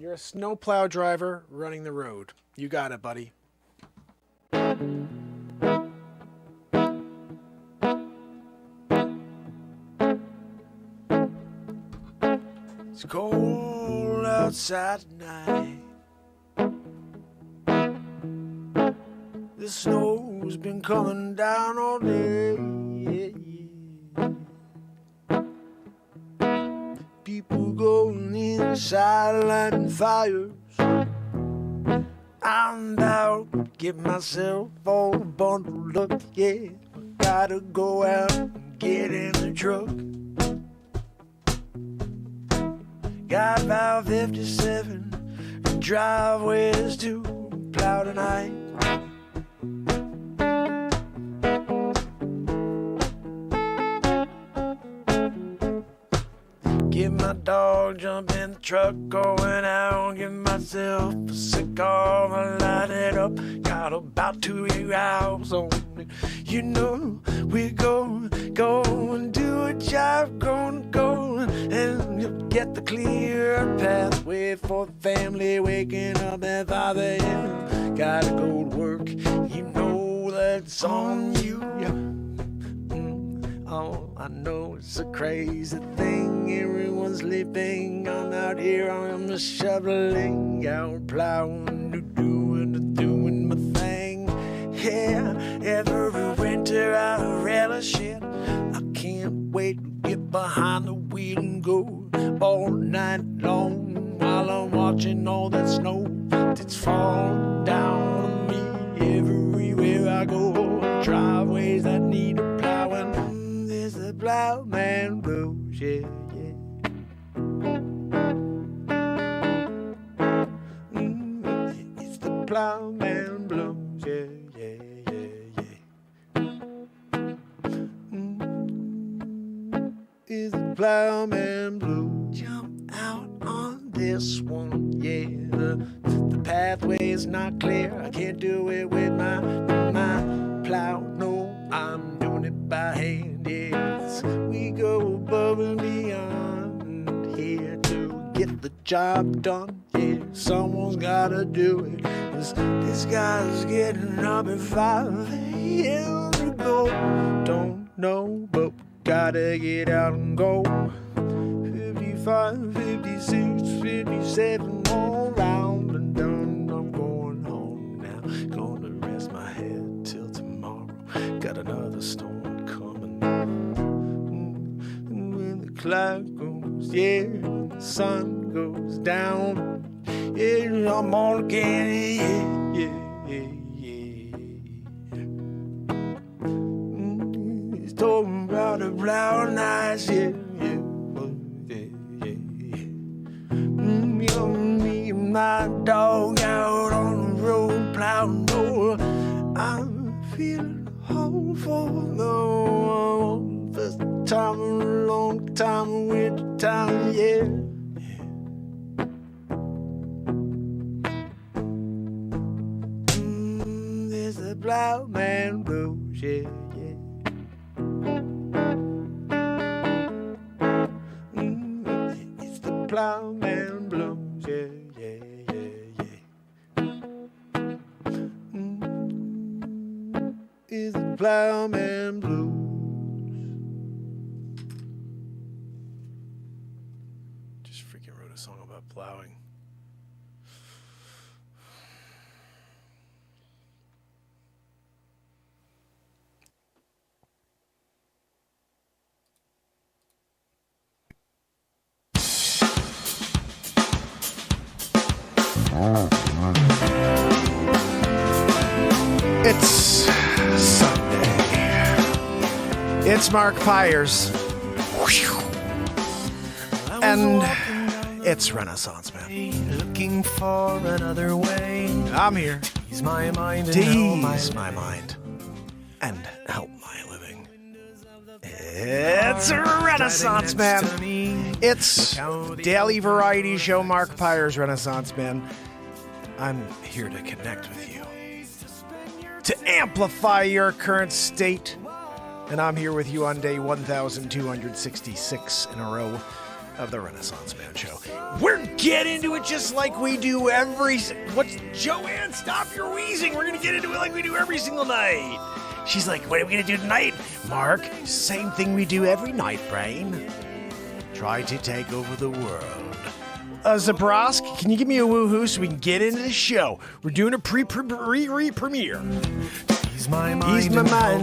You're a snowplow driver running the road. You got it, buddy. It's cold outside tonight. The snow's been coming down all day. People going inside lighting fires. I'm about to get myself all bundled up, yeah. Gotta go out and get in the truck. Got about 57 driveways to plow tonight. Get my dog, jump in the truck, going out, give myself a cigar, light it up. Got about 2 hours on it. You know we're going and do a job, go and you'll get the clear pathway for the family waking up at 5 a.m. Gotta go to work, you know that's on you. Oh, I know it's a crazy thing. Everyone's sleeping. I'm out here, I'm shoveling, out plowing, doing my thing. Yeah, every winter I relish it. I can't wait to get behind the wheel and go all night long while I'm watching all that snow that's falling down on me everywhere I go. Driveways that need a plowing. There's the plowman blues, yeah, yeah. It's the plowman blues, yeah, yeah, yeah, yeah. It's the plowman blues. Jump out on this one, yeah. The pathway is not clear. I can't do it with my plow. No, I'm doing it by hand. Yes, we go above and beyond here to get the job done. Yeah, someone's gotta do it. This guy's getting up at 5 a.m. to go. Don't know, but we gotta get out and go. 55, 56, 57, all round and done. I'm going home now. Gonna rest my head till tomorrow. Got another storm coming. And when the cloud goes, yeah, the sun goes down. Yeah, I'm on again, yeah, yeah, yeah. He's talking about the brown eyes, yeah, yeah. Me and my dog out on the road plowing. No, I'm feeling hopeful. No, first time in a long time, winter time, yeah. There's the plowman blues, yeah, yeah. It's the plowman blues, yeah, yeah, yeah, yeah. It's the plowman blues. Just freaking wrote a song about plowing. It's Sunday. It's Mark Pires. And it's Renaissance Man. Looking for another way. I'm here Ease my mind and to help ease my mind and help my living. It's Renaissance Man. It's daily variety show Mark Pires Renaissance Man. I'm here to connect with you, to amplify your current state. And I'm here with you on day 1,266 in a row. of the Renaissance Man Show. We're getting into it just like we do every... What's... Joanne, stop your wheezing. We're going to get into it like we do every single night. She's like, what are we going to do tonight? Mark, same thing we do every night, Brain. Try to take over the world. Zabrosk, can you give me a woohoo so we can get into the show? We're doing a premiere. Ease my mind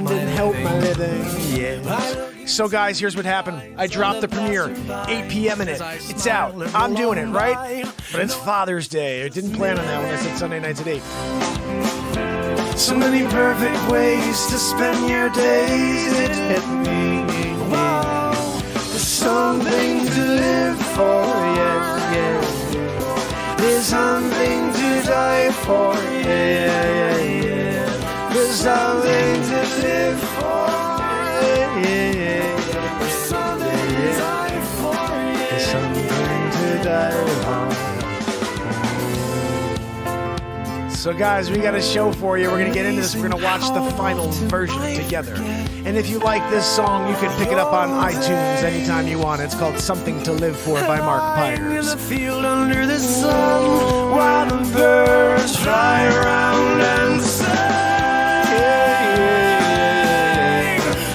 and help my living. Yeah. So guys, here's what happened. I dropped the premiere, 8 p.m. in it. It's out. I'm doing it, right? But it's Father's Day. I didn't plan on that when I said Sunday nights at 8. So many perfect ways to spend your days. It hit me. Wow. There's something to live for, yeah, yeah. There's something to die for, yeah, yeah. There's something to live for, yeah, yeah. There's something to die for, yeah. There's something to die for. So guys, we got a show for you. We're going to get into this. We're going to watch the final version together. And if you like this song, you can pick it up on iTunes anytime you want. It's called Something to Live For by Mark Pires. The field under the sun while the birds fly around and sing.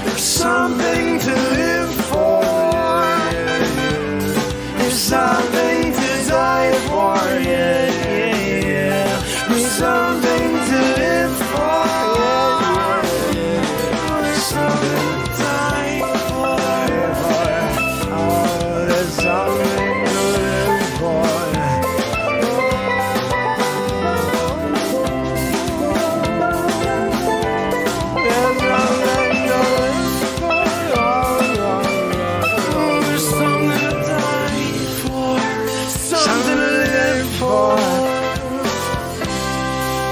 There's something to live for. There's something to die for. Yeah, yeah, yeah. There's something to live for. There's something to die for. Oh, there's something to live for. There's something to die for. Something to live for.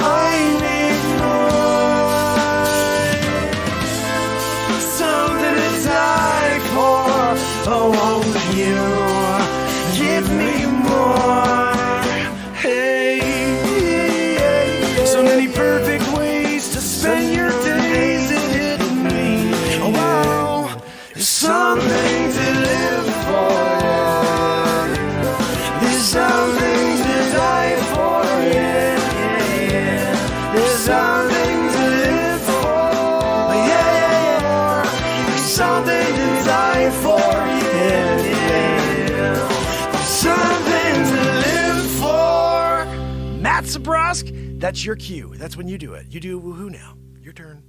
I need more. Something to die for. Oh, won't you give me more? Hey, so many perfect ways to spend your days. It hit me. Oh, wow. There's something to live for. There's something to die for. Yeah, yeah, yeah. There's something to live for. Yeah, yeah, yeah. There's something to die for. Yeah, yeah, yeah. There's something to live for. Matt Zabrosk, that's your cue. That's when you do it. You do woohoo now. Your turn.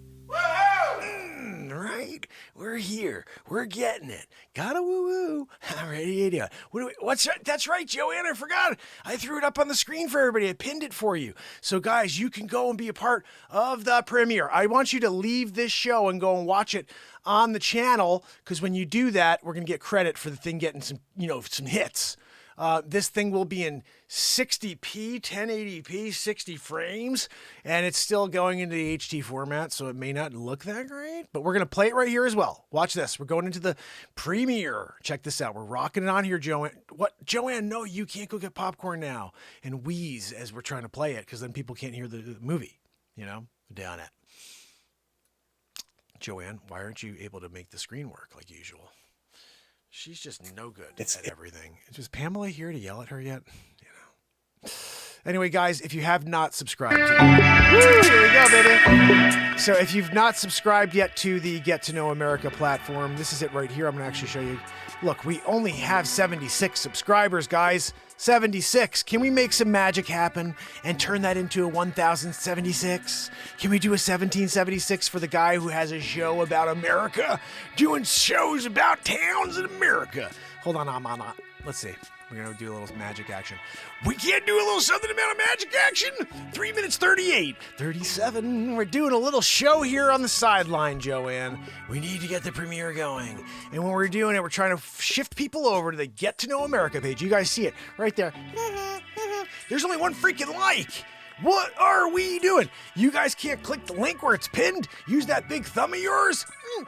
Right? We're here. We're getting it. Got a woo-woo. I'm ready to do it. That's right, Joanne. I forgot. I threw it up on the screen for everybody. I pinned it for you. So, guys, you can go and be a part of the premiere. I want you to leave this show and go and watch it on the channel, because when you do that, we're going to get credit for the thing getting some hits. This thing will be in 60p, 1080p, 60 frames, and it's still going into the HD format, so it may not look that great, but we're going to play it right here as well. Watch this. We're going into the premiere. Check this out. We're rocking it on here, Joanne. What? Joanne, no, you can't go get popcorn now and wheeze as we're trying to play it, because then people can't hear the movie, down it. Joanne, why aren't you able to make the screen work like usual? She's just no good at everything. Is Pamela here to yell at her yet? Anyway, guys, if you have not subscribed to here we go, baby. So if you've not subscribed yet to the Get to Know America platform, this is it right here. I'm going to actually show you. Look, we only have 76 subscribers, guys. 76. Can we make some magic happen and turn that into a 1,076? Can we do a 1776 for the guy who has a show about America, doing shows about towns in America? Hold on, I'm not. Let's see. We're going to do a little magic action. We can't do a little something about a magic action? 3 minutes 38, 37. We're doing a little show here on the sideline, Joanne. We need to get the premiere going. And when we're doing it, we're trying to shift people over to the Get to Know America page. You guys see it right there. There's only one freaking like. What are we doing? You guys can't click the link where it's pinned? Use that big thumb of yours?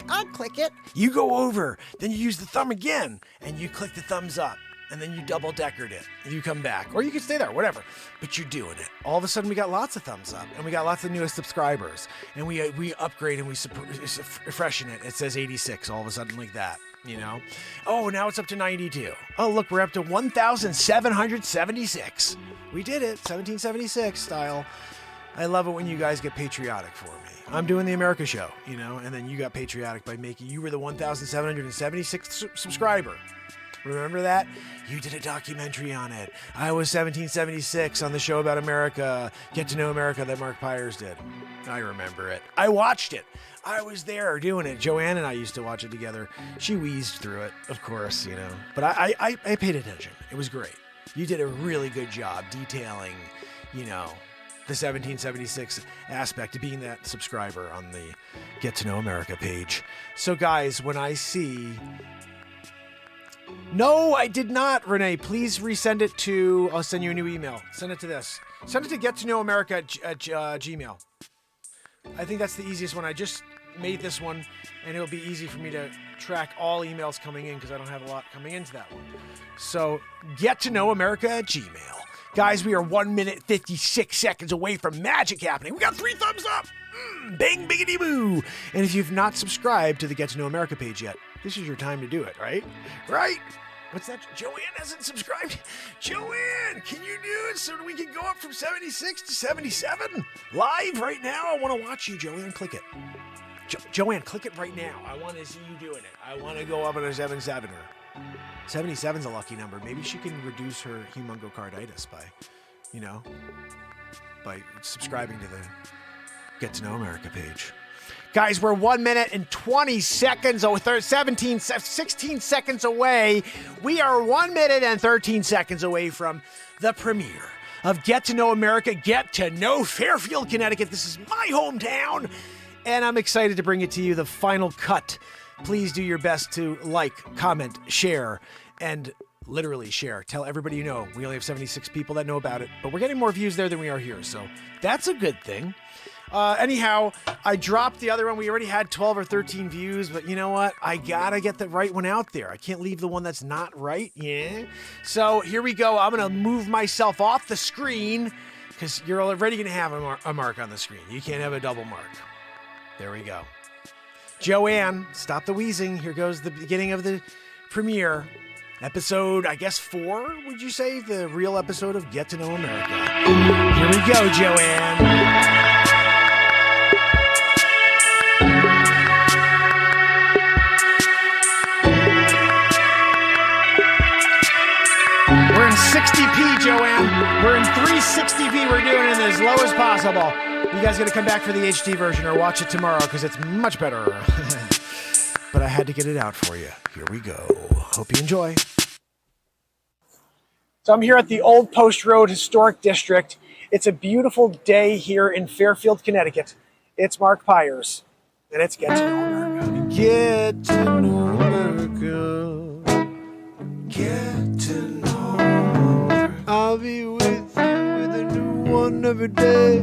I'll click it. You go over, then you use the thumb again, and you click the thumbs up. and then you double-deckered it. You come back, or you can stay there, whatever. But you're doing it. All of a sudden, we got lots of thumbs up, and we got lots of newest subscribers, and we upgrade and we freshen it. It says 86 all of a sudden like that, you know? Oh, now it's up to 92. Oh, look, we're up to 1,776. We did it, 1776 style. I love it when you guys get patriotic for me. I'm doing the America show, you know, and then you got patriotic by making, you were the 1,776th subscriber. Remember that? You did a documentary on it. I was 1776 on the show about America, Get to Know America, that Mark Pires did. I remember it. I watched it. I was there doing it. Joanne and I used to watch it together. She wheezed through it, of course, you know. But I paid attention. It was great. You did a really good job detailing, you know, the 1776 aspect of being that subscriber on the Get to Know America page. So guys, when I see... No, I did not, Renee. Please resend it to... I'll send you a new email. Send it to this. Send it to gettoknowamerica at Gmail. I think that's the easiest one. I just made this one, and it'll be easy for me to track all emails coming in because I don't have a lot coming into that one. So, gettoknowamerica at Gmail. Guys, we are 1 minute 56 seconds away from magic happening. We got 3 thumbs up. Bang, biggity boo. And if you've not subscribed to the Get to Know America page yet, this is your time to do it, right? Right? What's that? Joanne hasn't subscribed. Joanne, can you do it so we can go up from 76 to 77? Live right now? I want to watch you, Joanne. Click it. Joanne, click it right now. I want to see you doing it. I want to go up on a 77er. 77's a lucky number. Maybe she can reduce her humongocarditis by, you know, by subscribing to the Get to Know America page. Guys, we're 1 minute and 20 seconds, 16 seconds away. We are 1 minute and 13 seconds away from the premiere of Get to Know America, Get to Know Fairfield, Connecticut. This is my hometown, and I'm excited to bring it to you, the final cut. Please do your best to like, comment, share, and literally share. Tell everybody you know. We only have 76 people that know about it, but we're getting more views there than we are here, so that's a good thing. Anyhow, I dropped the other one. We already had 12 or 13 views, but you know what? I gotta get the right one out there. I can't leave the one that's not right, yeah? So here we go. I'm gonna move myself off the screen because you're already gonna have a mark on the screen. You can't have a double mark. There we go. Joanne, stop the wheezing. Here goes the beginning of the premiere. Episode, I guess 4, would you say? The real episode of Get to Know America. Here we go, Joanne. We're in 60p, Joanne. We're in 360p. We're doing it as low as possible. You guys got to come back for the HD version or watch it tomorrow because it's much better. But I had to get it out for you. Here we go. Hope you enjoy. So I'm here at the Old Post Road Historic District. It's a beautiful day here in Fairfield, Connecticut. It's Mark Pires, and it's Get to Know America. Get to know America. Get to know America. I'll be with you with a new one every day.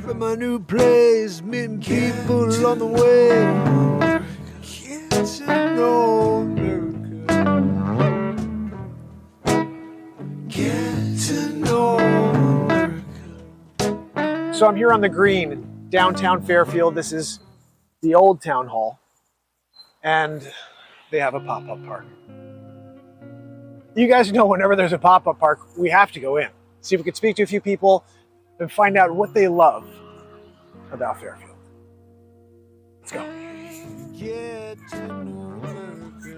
From my new place, meeting people on the way. Get to know America. Get to know America. So I'm here on the green, downtown Fairfield. This is the old town hall, and they have a pop-up park. You guys know whenever there's a pop-up park, we have to go in, see if we can speak to a few people and find out what they love about Fairfield. Let's go.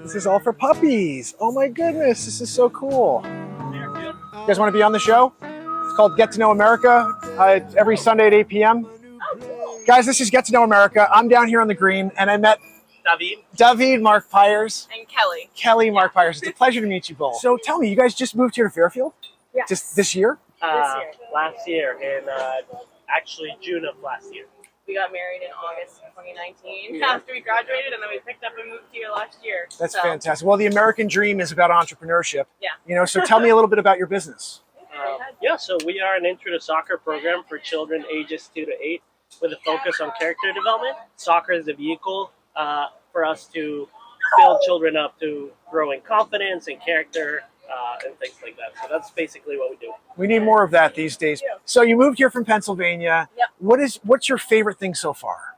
This is all for puppies. Oh my goodness, this is so cool. You guys want to be on the show? It's called Get to Know America. It's every Sunday at 8 p.m. Guys, this is Get to Know America. I'm down here on the green, and I met David, Mark Pires. And Kelly. Kelly, Mark Pires. It's a pleasure to meet you both. So tell me, you guys just moved here to Fairfield? Yes. Just this year? Last year, in actually June of last year. We got married in August of 2019 after we graduated, and then we picked up and moved here last year. That's fantastic. Well, the American dream is about entrepreneurship. Yeah. You know, so tell me a little bit about your business. So we are an intro to soccer program for children ages 2 to 8 with a focus on character development. Soccer is the vehicle for us to build children up to grow in confidence and character and things like that. So that's basically what we do. We need more of that these days. Yeah. So you moved here from Pennsylvania. Yep. What's your favorite thing so far?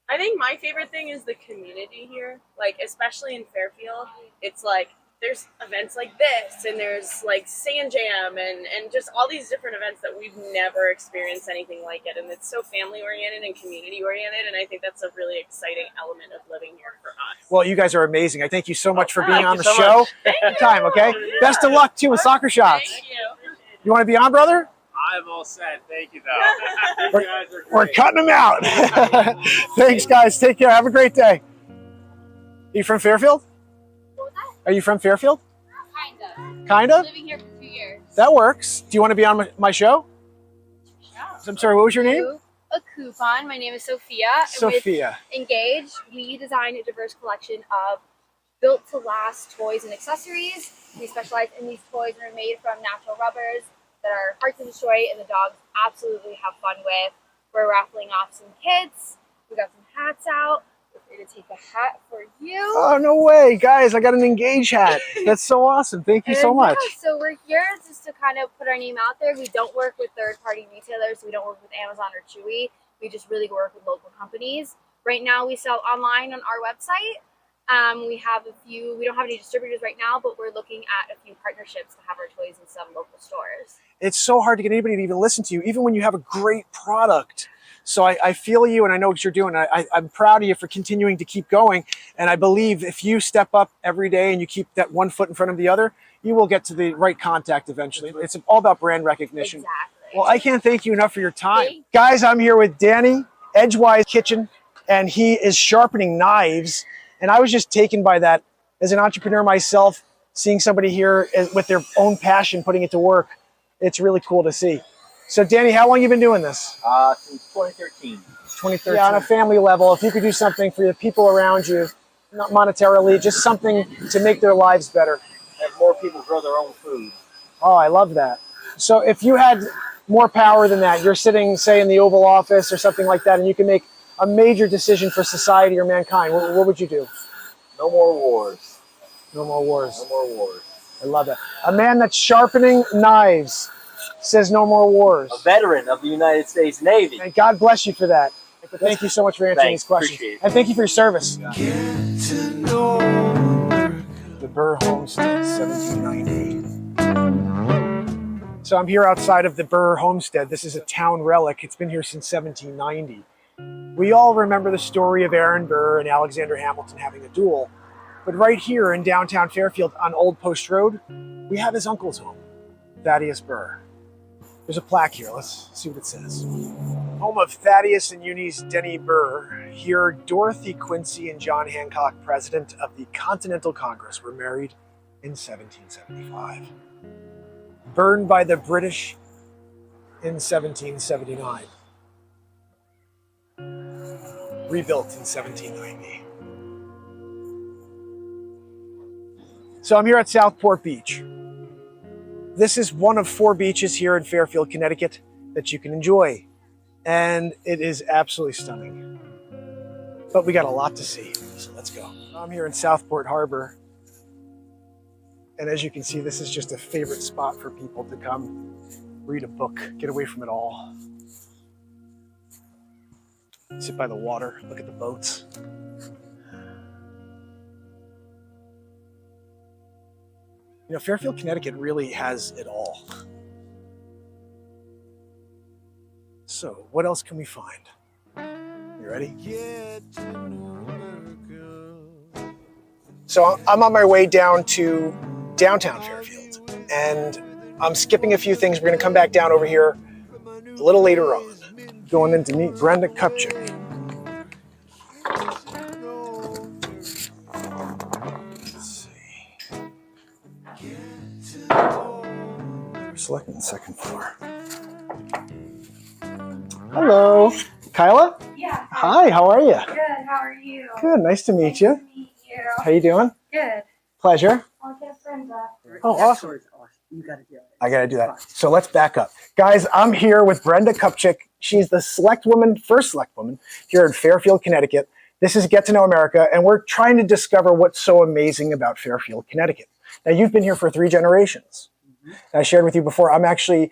I think my favorite thing is the community here. Like, especially in Fairfield, it's like there's events like this, and there's like Sand Jam, and just all these different events that we've never experienced anything like it. And it's so family oriented and community oriented, and I think that's a really exciting element of living here for us. Well, you guys are amazing. I thank you so much for being thank on you the so show. much. Thank you. Time, okay? Best of luck too with soccer shots. Thank you. You want to be on, brother? I'm all set. Thank you, though. You guys are We're great. cutting them out. Thanks, guys. Take care. Have a great day. Are you from Fairfield? What was that? Are you from Fairfield? Kinda. Kinda? Living here for 2 years. That works. Do you want to be on my show? I'm sorry, what was your name? A coupon. My name is Sophia. And Sophia. with Engage, we design a diverse collection of built-to-last toys and accessories. We specialize in these toys and are made from natural rubbers that are hard to destroy and the dogs absolutely have fun with. We're raffling off some kits. We got some hats out. We're free to take a hat for you. Oh, no way. Guys, I got an Engage hat. That's so awesome. Thank you so And, much. yeah, so we're here just to kind of put our name out there. We don't work with third-party retailers. We don't work with Amazon or Chewy. We just really work with local companies. Right now, we sell online on our website. We don't have any distributors right now, but we're looking at a few partnerships to have our toys in some local stores. It's so hard to get anybody to even listen to you, even when you have a great product. So I feel you, and I know what you're doing. I'm proud of you for continuing to keep going. And I believe if you step up every day and you keep that one foot in front of the other, you will get to the right contact eventually. It's all about brand recognition. Exactly. Well, I can't thank you enough for your time. Guys, I'm here with Danny, Edgewise Kitchen, and he is sharpening knives. And I was just taken by that as an entrepreneur myself, seeing somebody here with their own passion, putting it to work. It's really cool to see. So Danny, how long have you been doing this? Since 2013. 2013. Yeah, on a family level, if you could do something for the people around you, not monetarily, just something to make their lives better. Have more people grow their own food. Oh, I love that. So if you had more power than that, you're sitting, say, in the Oval Office or something like that, and you can make a major decision for society or mankind, what would you do? No more wars. No more wars. No more wars. I love that. A man that's sharpening knives says no more wars. A veteran of the United States Navy. And God bless you for that. Thank you so much for answering Thanks, these questions. appreciate it. And thank you for your service. Get to know America. The Burr Homestead, 1790. So I'm here outside of the Burr Homestead. This is a town relic. It's been here since 1790. We all remember the story of Aaron Burr and Alexander Hamilton having a duel. But right here in downtown Fairfield on Old Post Road, we have his uncle's home, Thaddeus Burr. There's a plaque here. Let's see what it says. Home of Thaddeus and Eunice Denny Burr. Here, Dorothy Quincy and John Hancock, president of the Continental Congress, were married in 1775. Burned by the British in 1779. Rebuilt in 1790. So I'm here at Southport Beach. This is one of 4 beaches here in Fairfield, Connecticut that you can enjoy. And it is absolutely stunning. But we got a lot to see, so let's go. I'm here in Southport Harbor. And as you can see, this is just a favorite spot for people to come read a book, get away from it all. Sit by the water, look at the boats. You know, Fairfield, Connecticut really has it all. So, what else can we find? You ready? Get to know America. So, I'm on my way down to downtown Fairfield, and I'm skipping a few things. We're going to come back down over here a little later on. Going in to meet Brenda Kupchik. We're selecting the second floor. Hello. Kyla? Yeah. Hi, how are you? Good. How are you? Good, nice to meet you. Nice to meet you. How you doing? Good. Pleasure. I'll get Brenda. Oh, awesome. You gotta do it. I gotta do that. So let's back up. Guys, I'm here with Brenda Kupchik. She's the first select woman here in Fairfield, Connecticut. This is Get to Know America, and we're trying to discover what's so amazing about Fairfield, Connecticut. Now, you've been here for 3 generations. I shared with you before, I'm actually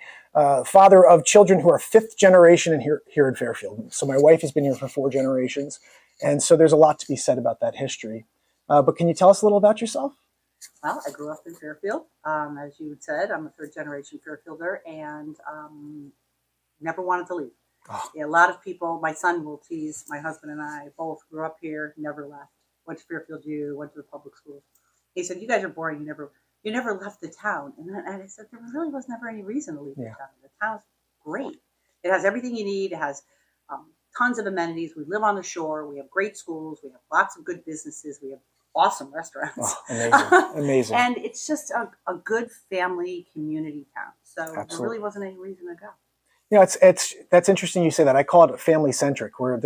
father of children who are 5th generation here in Fairfield. So my wife has been here for 4 generations. And so there's a lot to be said about that history. But can you tell us a little about yourself? Well, I grew up in Fairfield. As you had said, I'm a 3rd generation Fairfielder and never wanted to leave. Oh. Yeah, a lot of people, my son will tease, my husband and I both grew up here, never left. Went to Fairfield U, went to the public schools. He said, you guys are boring. You never left the town. And I said, there really was never any reason to leave the town. The town's great. It has everything you need. It has tons of amenities. We live on the shore. We have great schools. We have lots of good businesses. We have awesome restaurants. Oh, amazing. Amazing. And it's just a good family community town. So Absolutely. there really wasn't any reason to go. You know, that's interesting you say that. I call it family centric, where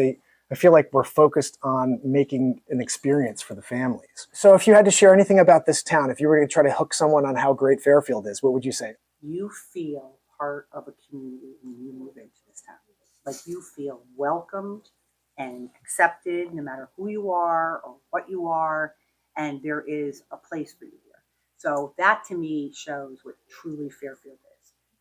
I feel like we're focused on making an experience for the families. So if you had to share anything about this town, if you were to try to hook someone on how great Fairfield is, what would you say? You feel part of a community when you move into this town. Like you feel welcomed and accepted no matter who you are or what you are, and there is a place for you here. So that to me shows what truly Fairfield is.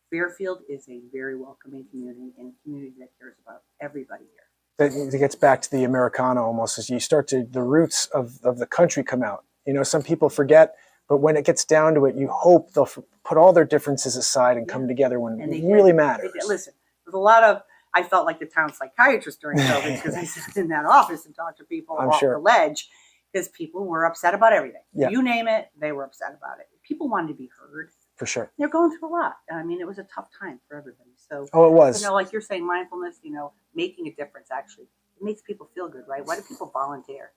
Fairfield is a very welcoming community and a community that cares about everybody here. It gets back to the Americana almost, as you start to, the roots of the country come out. You know, some people forget, but when it gets down to it, you hope they'll put all their differences aside and come together when it really matters. Listen, there's a lot of, I felt like the town psychiatrist during COVID because I sat in that office and talked to people off the ledge because people were upset about everything. Yeah. You name it, they were upset about it. People wanted to be heard. For sure. They're going through a lot. I mean, it was a tough time for everybody. So, it was. You know, like you're saying, mindfulness, you know, making a difference actually, it makes people feel good, right? Why do people volunteer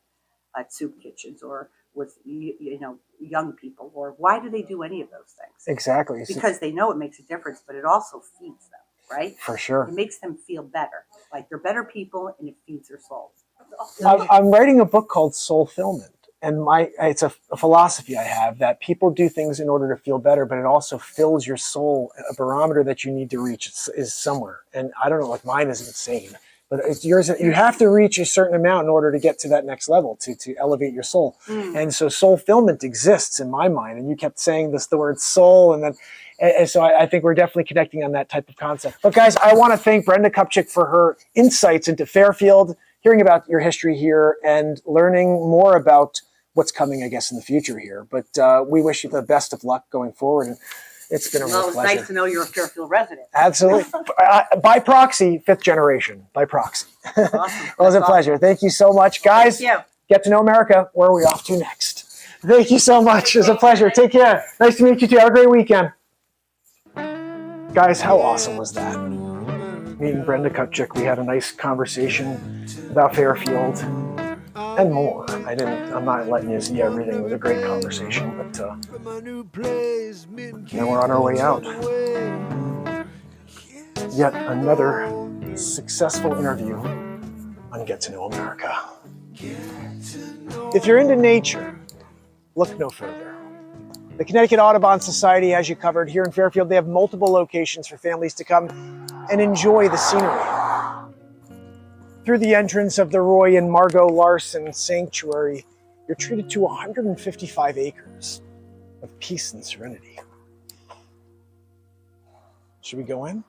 at soup kitchens or with, you know, young people? Or why do they do any of those things? Exactly. Because they know it makes a difference, but it also feeds them, right? For sure. It makes them feel better. Like they're better people and it feeds their souls. I'm writing a book called Soulfillment. And it's a philosophy I have that people do things in order to feel better, but it also fills your soul. A barometer that you need to reach is somewhere. And I don't know, like mine is insane, but it's yours. You have to reach a certain amount in order to get to that next level, to elevate your soul. And so soulfillment exists in my mind. And you kept saying the word soul. And so I think we're definitely connecting on that type of concept. But guys, I want to thank Brenda Kupchik for her insights into Fairfield, hearing about your history here and learning more about what's coming, I guess, in the future here. But we wish you the best of luck going forward. And it's been a real pleasure. Well, it's nice to know you're a Fairfield resident. Absolutely. By proxy, 5th generation. By proxy. Awesome. Well, it was a pleasure. Thank you so much. Guys, get to know America. Where are we off to next? Thank you so much. It was a pleasure. Take care. Nice to meet you too. Have a great weekend. Guys, how awesome was that? Meeting Brenda Kupchik. We had a nice conversation about Fairfield. And more. I'm not letting you see everything. It was a great conversation, but now we're on our way out. Yet another successful interview on Get to Know America. If you're into nature, look no further. The Connecticut Audubon Society has you covered. Here in Fairfield, they have multiple locations for families to come and enjoy the scenery. Through the entrance of the Roy and Margot Larson Sanctuary, you're treated to 155 acres of peace and serenity. Should we go in?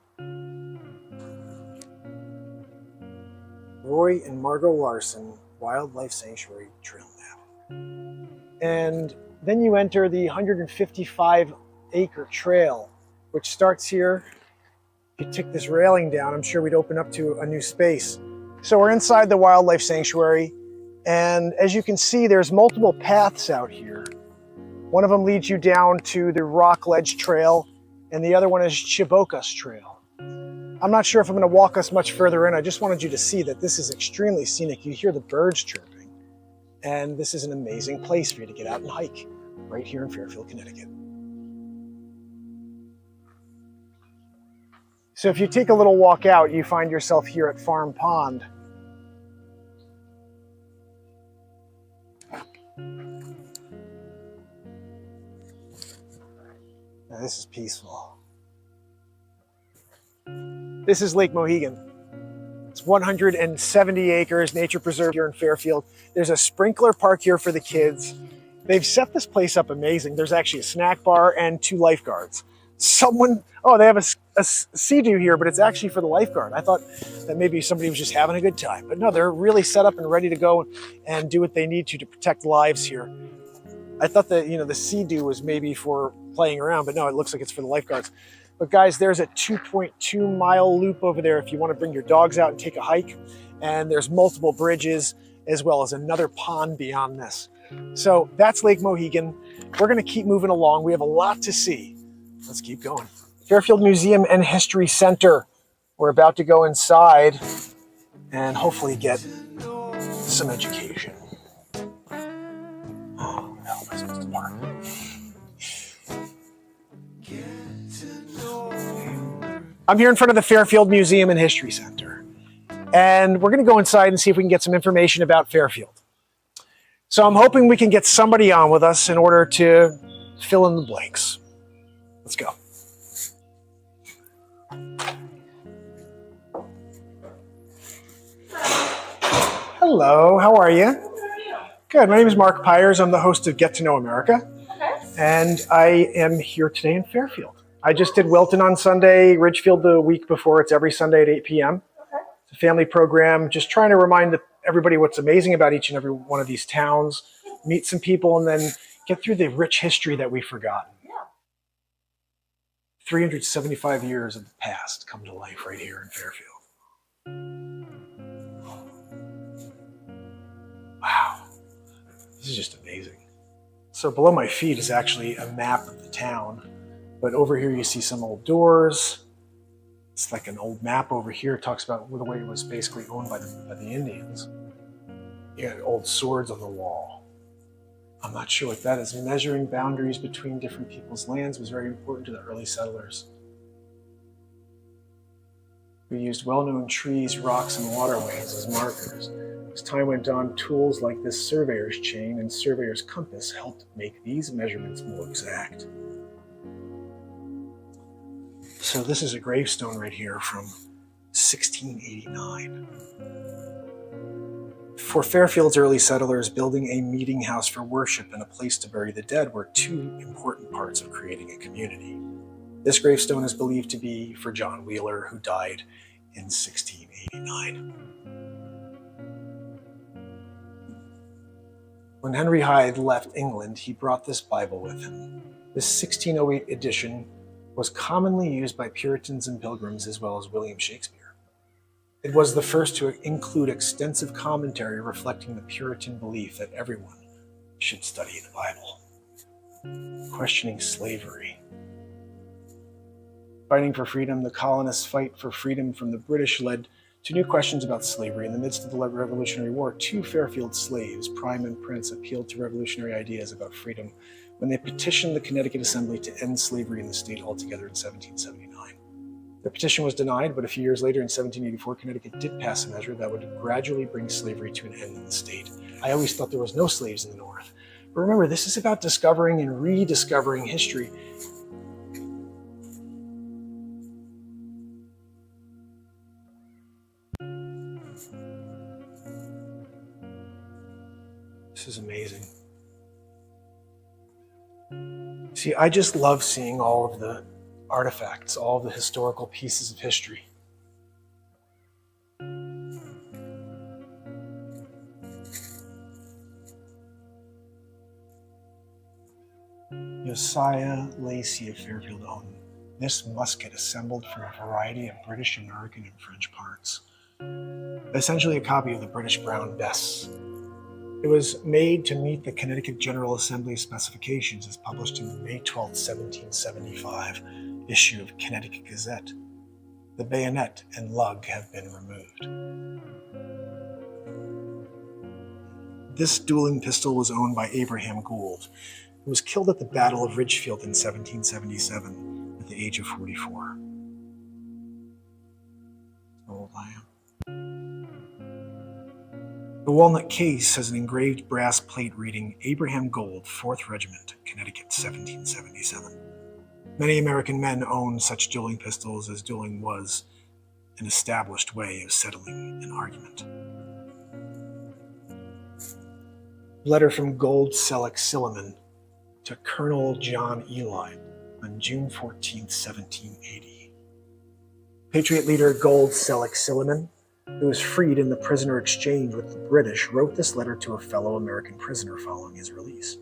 Roy and Margot Larson Wildlife Sanctuary Trail Map. And then you enter the 155-acre trail, which starts here. If you took this railing down, I'm sure we'd open up to a new space. So we're inside the wildlife sanctuary, and as you can see, there's multiple paths out here. One of them leads you down to the Rock Ledge Trail, and the other one is Chibokas Trail. I'm not sure if I'm going to walk us much further in. I just wanted you to see that this is extremely scenic. You hear the birds chirping, and this is an amazing place for you to get out and hike right here in Fairfield, Connecticut. So if you take a little walk out, you find yourself here at Farm Pond. Now this is peaceful. This is Lake Mohegan. It's 170 acres, nature preserve here in Fairfield. There's a sprinkler park here for the kids. They've set this place up amazing. There's actually a snack bar and 2 lifeguards. They have a sea-doo here, but it's actually for the lifeguard. I thought that maybe somebody was just having a good time. But no, they're really set up and ready to go and do what they need to protect lives here. I thought that, the sea-doo was maybe for playing around, but no, it looks like it's for the lifeguards. But guys, there's a 2.2 mile loop over there if you want to bring your dogs out and take a hike. And there's multiple bridges as well as another pond beyond this. So that's Lake Mohegan. We're going to keep moving along. We have a lot to see. Let's keep going. Fairfield Museum and History Center. We're about to go inside and hopefully get some education. Oh, how am I supposed to park? I'm here in front of the Fairfield Museum and History Center. And we're going to go inside and see if we can get some information about Fairfield. So I'm hoping we can get somebody on with us in order to fill in the blanks. Let's go. Hello, how are you? Good, my name is Mark Pires. I'm the host of Get to Know America. And I am here today in Fairfield. I just did Wilton on Sunday, Ridgefield the week before. It's every Sunday at 8 p.m. It's a family program, just trying to remind everybody what's amazing about each and every one of these towns, meet some people, and then get through the rich history that we've forgotten. 375 years of the past come to life right here in Fairfield. Wow, this is just amazing. So below my feet is actually a map of the town, but over here you see some old doors. It's like an old map over here. It talks about the way it was basically owned by the Indians. You got old swords on the wall. I'm not sure what that is. Measuring boundaries between different people's lands was very important to the early settlers. We used well-known trees, rocks, and waterways as markers. As time went on, tools like this surveyor's chain and surveyor's compass helped make these measurements more exact. So this is a gravestone right here from 1689. For Fairfield's early settlers, building a meeting house for worship and a place to bury the dead were 2 important parts of creating a community. This gravestone is believed to be for John Wheeler, who died in 1689. When Henry Hyde left England, he brought this Bible with him. This 1608 edition was commonly used by Puritans and Pilgrims as well as William Shakespeare. It was the first to include extensive commentary reflecting the Puritan belief that everyone should study the Bible. Questioning slavery. Fighting for freedom, the colonists' fight for freedom from the British led to new questions about slavery. In the midst of the Revolutionary War, 2 Fairfield slaves, Prime and Prince, appealed to revolutionary ideas about freedom when they petitioned the Connecticut Assembly to end slavery in the state altogether in 1779. Their petition was denied, but a few years later in 1784, Connecticut did pass a measure that would gradually bring slavery to an end in the state. I always thought there was no slaves in the North. But remember, this is about discovering and rediscovering history. This is amazing. See, I just love seeing all of the artifacts, all of the historical pieces of history. Josiah Lacey of Fairfield owned this musket assembled from a variety of British, American, and French parts. Essentially a copy of the British Brown Bess. It was made to meet the Connecticut General Assembly specifications as published in the May 12, 1775 issue of Connecticut Gazette. The bayonet and lug have been removed. This dueling pistol was owned by Abraham Gould, who was killed at the Battle of Ridgefield in 1777 at the age of 44. How old I am. The walnut case has an engraved brass plate reading Abraham Gould, 4th Regiment, Connecticut, 1777. Many American men owned such dueling pistols, as dueling was an established way of settling an argument. Letter from Gold Selleck Silliman to Colonel John Ely on June 14, 1780. Patriot leader Gold Selleck Silliman, who was freed in the prisoner exchange with the British, wrote this letter to a fellow American prisoner following his release.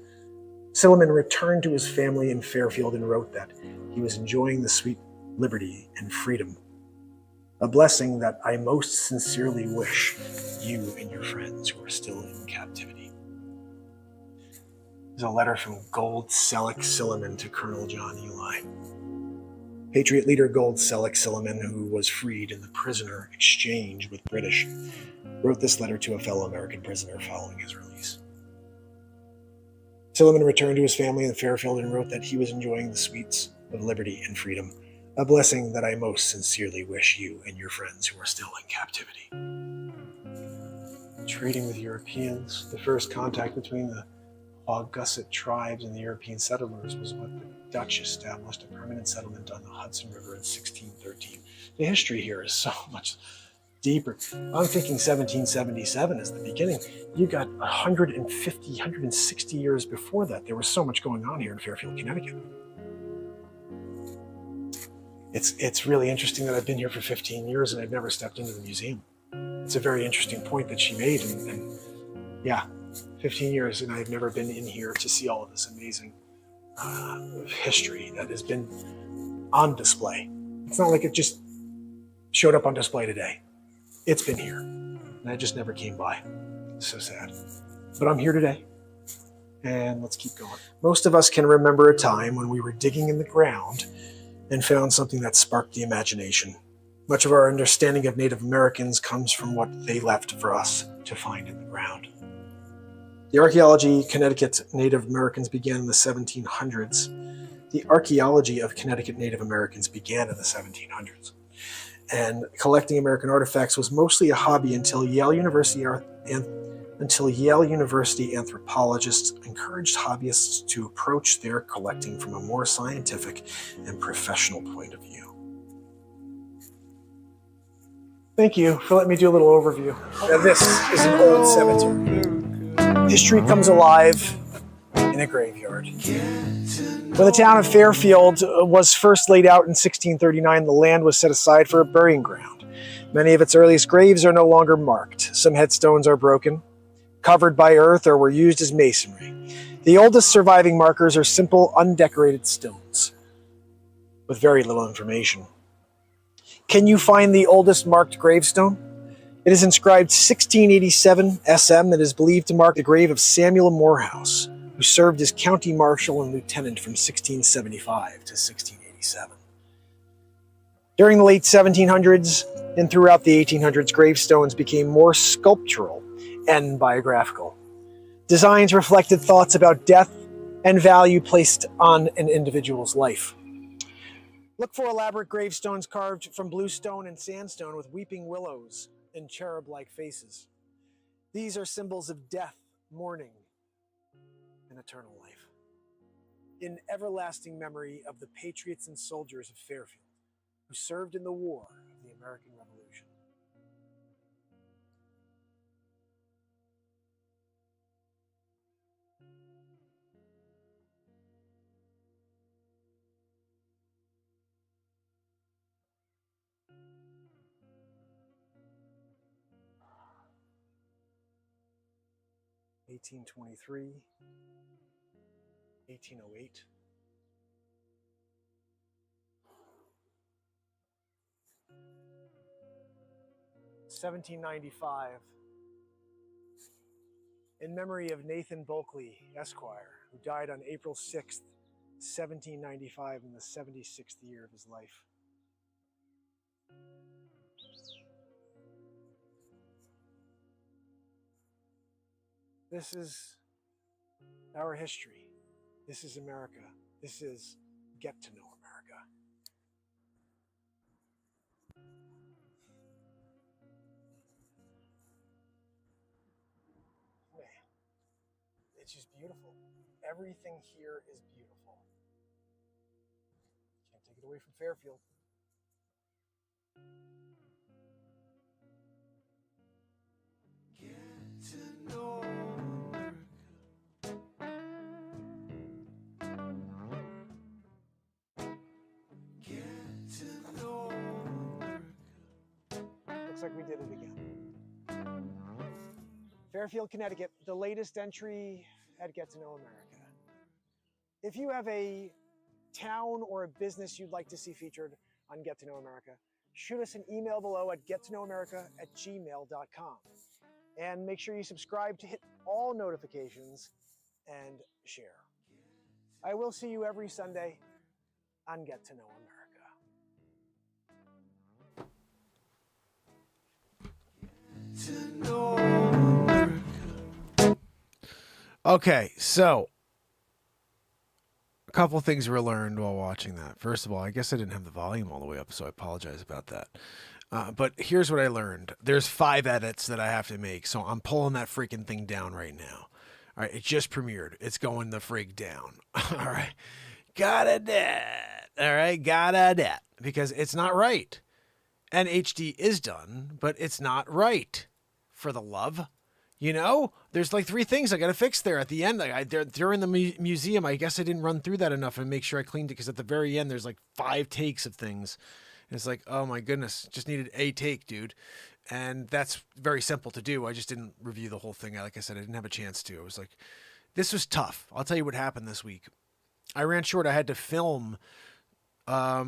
Silliman returned to his family in Fairfield and wrote that he was enjoying the sweet liberty and freedom, a blessing that I most sincerely wish you and your friends who are still in captivity. There's a letter from Gold Selleck Silliman to Colonel John Ely. Patriot leader Gold Selleck Silliman, who was freed in the prisoner exchange with British, wrote this letter to a fellow American prisoner following his release. Silliman returned to his family in Fairfield and wrote that he was enjoying the sweets of liberty and freedom, a blessing that I most sincerely wish you and your friends who are still in captivity. Trading with Europeans, the first contact between the Pawgusset tribes and the European settlers was when the Dutch established a permanent settlement on the Hudson River in 1613. The history here is so much deeper. I'm thinking 1777 is the beginning. You got 150, 160 years before that. There was so much going on here in Fairfield, Connecticut. It's really interesting that I've been here for 15 years and I've never stepped into the museum. It's a very interesting point that she made. And yeah, 15 years and I've never been in here to see all of this amazing history that has been on display. It's not like it just showed up on display today. It's been here, and I just never came by. It's so sad. But I'm here today, and let's keep going. Most of us can remember a time when we were digging in the ground and found something that sparked the imagination. Much of our understanding of Native Americans comes from what they left for us to find in the ground. The archaeology of Connecticut Native Americans began in the 1700s. The archaeology of Connecticut Native Americans began in the 1700s. And collecting American artifacts was mostly a hobby until Yale University anthropologists encouraged hobbyists to approach their collecting from a more scientific and professional point of view. Thank you for letting me do a little overview. Now, this is an old cemetery. History comes alive in a graveyard. When the town of Fairfield was first laid out in 1639, the land was set aside for a burying ground. Many of its earliest graves are no longer marked. Some headstones are broken, covered by earth, or were used as masonry. The oldest surviving markers are simple, undecorated stones with very little information. Can you find the oldest marked gravestone? It is inscribed 1687 SM and is believed to mark the grave of Samuel Morehouse, who served as county marshal and lieutenant from 1675 to 1687. During the late 1700s and throughout the 1800s, gravestones became more sculptural and biographical. Designs reflected thoughts about death and value placed on an individual's life. Look for elaborate gravestones carved from bluestone and sandstone with weeping willows and cherub-like faces. These are symbols of death, mourning, and eternal life. In everlasting memory of the patriots and soldiers of Fairfield who served in the war of the American Revolution. (1823), 1808, 1795, in memory of Nathan Bulkley, Esquire, who died on April 6th, 1795, in the 76th year of his life. This is our history. This is America. This is Get to Know America. Man, it's just beautiful. Everything here is beautiful. Can't take it away from Fairfield. Get to know America. Looks like we did it again. Fairfield, Connecticut, the latest entry at Get to Know America. If you have a town or a business you'd like to see featured on Get to Know America, shoot us an email below at gettoknowamerica@gmail.com. And make sure you subscribe to hit all notifications and share. I will see you every Sunday on Get to Know America. Okay, so a couple things were learned while watching that. First of all, I guess I didn't have the volume all the way up, so I apologize about that. But here's what I learned. There's 5 edits that I have to make, so I'm pulling that freaking thing down right now. All right, it just premiered. It's going the frig down. All right, gotta that. All right, gotta that. Because it's not right. And HD is done, but it's not right. For the love. You know, there's like 3 things I got to fix there at the end. During the museum, I guess I didn't run through that enough and make sure I cleaned it, because at the very end, there's like 5 takes of things. And it's like, oh my goodness, just needed a take, dude. And that's very simple to do. I just didn't review the whole thing. Like I said, I didn't have a chance to. It was like, this was tough. I'll tell you what happened this week. I ran short. I had to film. I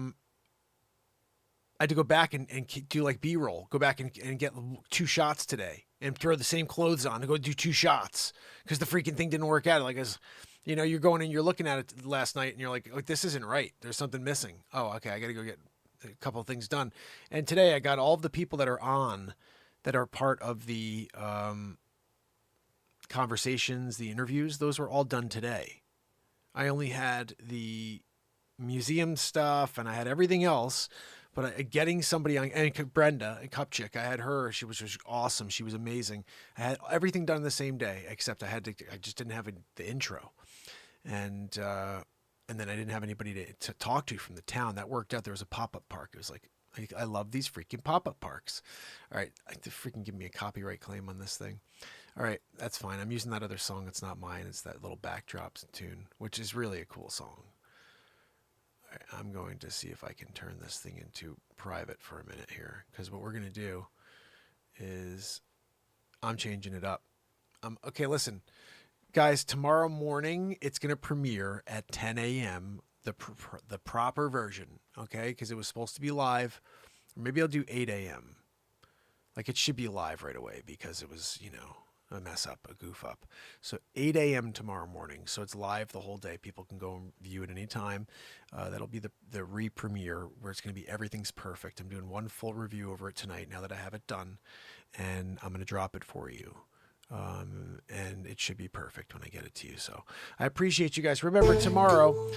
had to go back and do like B-roll. Go back and get 2 shots today. And throw the same clothes on and go do 2 shots because the freaking thing didn't work out. Like, as you know, you're going and you're looking at it last night and you're like, this isn't right. There's something missing. Oh, okay. I got to go get a couple of things done. And today I got all of the people that are on, that are part of the conversations, the interviews. Those were all done today. I only had the museum stuff and I had everything else. But getting somebody on, and Brenda, a cup chick, I had her. She was just awesome. She was amazing. I had everything done the same day, except I just didn't have the intro, and then I didn't have anybody to talk to from the town. That worked out. There was a pop-up park. It was like, I love these freaking pop-up parks. All right, to freaking give me a copyright claim on this thing. All right, that's fine. I'm using that other song. It's not mine. It's that little backdrops tune, which is really a cool song. I'm going to see if I can turn this thing into private for a minute here, because what we're going to do is I'm changing it up. Okay, listen, guys, tomorrow morning it's going to premiere at 10 a.m., the proper version, okay, because it was supposed to be live. Or maybe I'll do 8 a.m. Like, it should be live right away because it was, you know, a mess up, a goof up. So 8 a.m. tomorrow morning. So it's live the whole day. People can go and view it anytime. That'll be the re-premiere where it's going to be everything's perfect. I'm doing 1 full review over it tonight now that I have it done. And I'm going to drop it for you. And it should be perfect when I get it to you. So I appreciate you guys. Remember, tomorrow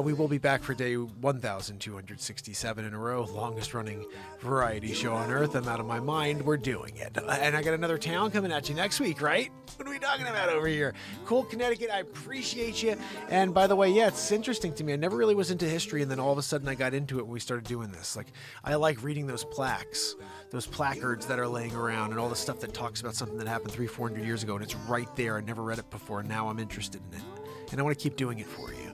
we will be back for day 1,267 in a row. Longest running variety show on earth. I'm out of my mind. We're doing it. And I got another town coming at you next week, right? What are we talking about over here? Cool, Connecticut. I appreciate you. And by the way, yeah, it's interesting to me. I never really was into history. And then all of a sudden I got into it when we started doing this. Like, I like reading those plaques, those placards that are laying around, and all the stuff that talks about something that happened 300-400 years ago, and it's right there. I never read it before, and now I'm interested in it, and I want to keep doing it for you.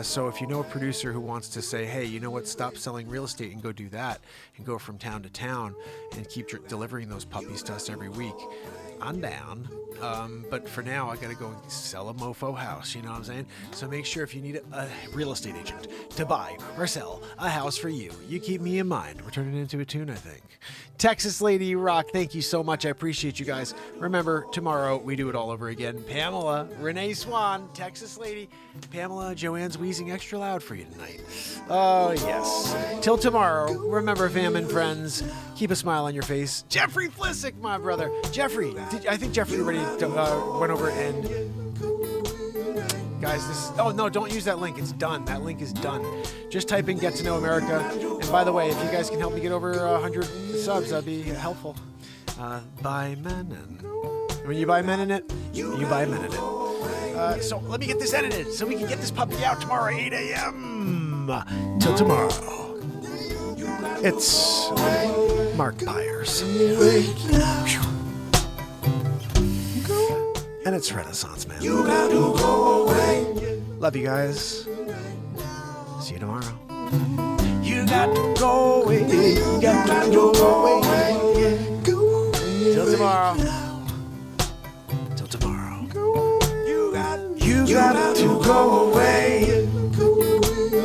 So if you know a producer who wants to say, hey, you know what, stop selling real estate and go do that, and go from town to town and keep delivering those puppies to us every week, I'm down. But for now, I got to go and sell a mofo house, you know what I'm saying? So make sure if you need a real estate agent to buy or sell a house for you, you keep me in mind. We're turning it into a tune, I think. Texas Lady Rock, thank you so much. I appreciate you guys. Remember, tomorrow we do it all over again. Pamela, Renee Swan, Texas Lady, Pamela, Joanne's wheezing extra loud for you tonight. Oh, yes. Till tomorrow, remember, fam and friends, keep a smile on your face. Jeffrey Flissick, my brother. Jeffrey, I think Jeffrey already went over and... Guys, oh no, don't use that link. It's done. That link is done. Just type in Get to Know America. And by the way, if you guys can help me get over 100 subs, that'd be helpful. Buy Menon. When you buy Menon it, you buy Menon it. So let me get this edited so we can get this puppy out tomorrow at 8 a.m. Till tomorrow. It's Mark Pires. And it's Renaissance Man. You got to go away. Love you guys. See you tomorrow. You got to go away. You got to go away. tomorrow. Till tomorrow. You got to go away.